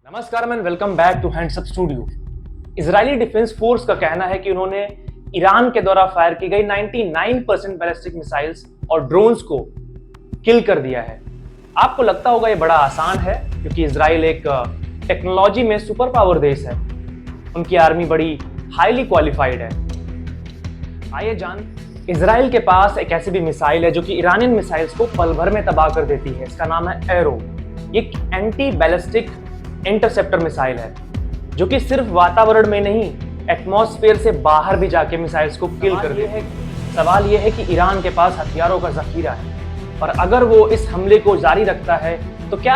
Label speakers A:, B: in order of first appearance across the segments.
A: नमस्कार and welcome back to hands up studio. Israeli defence force का कहना है कि उन्होंने ईरान के द्वारा फायर की गई 99% बैलिस्टिक मिसाइल्स और ड्रोन्स को किल कर दिया है। आपको लगता होगा ये बड़ा आसान है क्योंकि इजराइल एक टेक्नोलॉजी में सुपर पावर देश है, उनकी आर्मी बड़ी हाईली क्वालिफाइड है। आइए जान, इजराइल के पास एक ऐसी भी मिसाइल है जो कि ईरानियन मिसाइल्स को पल भर में तबाह कर देती है। इसका नाम है एरो। एक एंटी बैलिस्टिक इंटरसेप्टर मिसाइल है जो कि सिर्फ वातावरण में नहीं, एटमॉस्फेयर से बाहर भी जाके मिसाइल्स को किल कर देती है। सवाल यह है कि ईरान के पास हथियारों का जखीरा है और अगर वो इस हमले को जारी रखता है तो क्या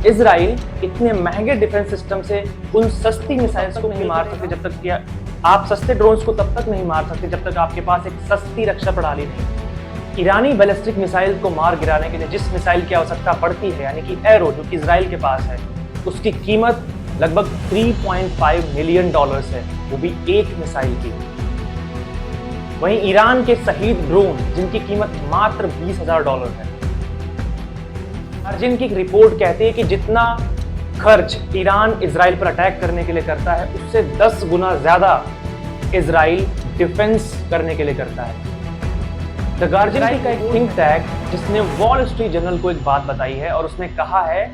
A: इजराइल इतने महंगे डिफेंस सिस्टम से उन सस्ती मिसाइल्स को नहीं मार सकते? जब तक कि आप सस्ते ड्रोन्स को तब तक नहीं मार सकते जब तक आपके पास एक सस्ती रक्षा प्रणाली नहीं। ईरानी बैलिस्टिक मिसाइल को मार गिराने के लिए जिस मिसाइल की आवश्यकता पड़ती है, यानी कि एरो, जो कि इजराइल के पास है, उसकी कीमत लगभग $3.5 मिलियन है, वो भी एक मिसाइल की। वहीं ईरान के शहीद ड्रोन जिनकी कीमत मात्र $20,000 है। अर्जिन की रिपोर्ट कहती है कि जितना खर्च ईरान इजराइल पर अटैक करने के लिए करता है उससे 10 गुना ज्यादा इजराइल डिफेंस करने के लिए करता है। द गार्जियन का एक थिंक टैंक जिसने वॉल स्ट्रीट जर्नल को एक बात बताई है और उसने कहा है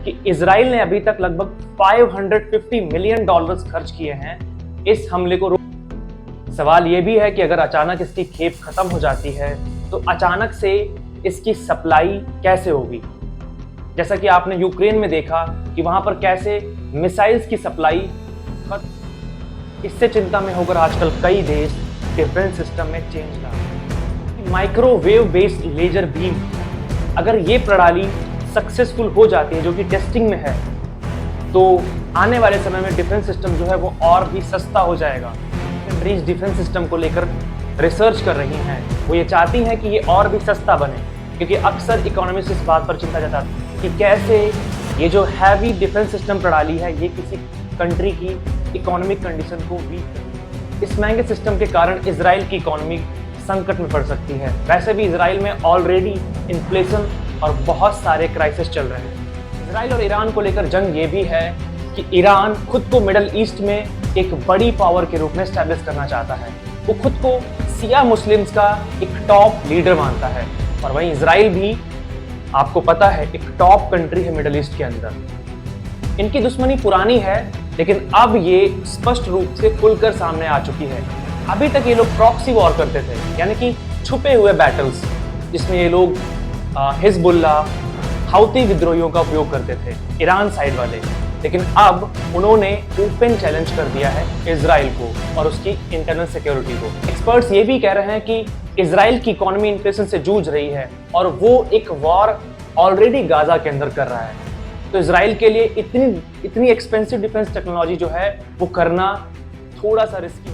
A: कि इजराइल ने अभी तक लगभग $550 मिलियन खर्च किए हैं इस हमले को सवाल यह भी है कि अगर अचानक इसकी खेप खत्म हो जाती है तो अचानक से इसकी सप्लाई कैसे होगी? जैसा कि आपने यूक्रेन में देखा कि वहां पर कैसे मिसाइल्स की सप्लाई, इससे चिंता में होकर आजकल कई देश डिफेंस सिस्टम में चेंज ला रहे हैं। माइक्रोवेव बेस्ड लेजर बीम, अगर ये प्रणाली सक्सेसफुल हो जाती है, जो कि टेस्टिंग में है, तो आने वाले समय में डिफेंस सिस्टम जो है वो और भी सस्ता हो जाएगा। कंट्रीज डिफेंस सिस्टम को लेकर रिसर्च कर रही हैं, वो ये चाहती हैं कि ये और भी सस्ता बने, क्योंकि अक्सर इकोनॉमिस्ट इस बात पर चिंता जताते हैं कि कैसे ये जो हैवी डिफेंस सिस्टम प्रणाली है ये किसी कंट्री की इकोनॉमिक कंडीशन को वीक करे। इस महंगे सिस्टम के कारण इजराइल की इकोनॉमी संकट में पड़ सकती है। वैसे भी इजराइल में ऑलरेडी इन्फ्लेशन और बहुत सारे क्राइसिस चल रहे हैं। इजराइल और ईरान को लेकर जंग ये भी है कि ईरान खुद को मिडल ईस्ट में एक बड़ी पावर के रूप में एस्टैब्लिश करना चाहता है। वो खुद को शिया मुस्लिम्स का एक टॉप लीडर मानता है और वहीं इजराइल भी, आपको पता है, एक टॉप कंट्री है मिडल ईस्ट के अंदर। इनकी दुश्मनी पुरानी है लेकिन अब ये स्पष्ट रूप से खुलकर सामने आ चुकी है। अभी तक ये लोग प्रॉक्सी वॉर करते थे, यानी कि छुपे हुए बैटल्स, जिसमें ये लोग हिजबुल्ला, हाउती विद्रोहियों का उपयोग करते थे, ईरान साइड वाले। लेकिन अब उन्होंने ओपन चैलेंज कर दिया है इजराइल को और उसकी इंटरनल सिक्योरिटी को। एक्सपर्ट्स ये भी कह रहे हैं कि इजराइल की इकोनॉमी इन्फ्लेशन से जूझ रही है और वो एक वॉर ऑलरेडी गाजा के अंदर कर रहा है। तो इजराइल के लिए इतनी एक्सपेंसिव डिफेंस टेक्नोलॉजी जो है वो करना थोड़ा सा रिस्की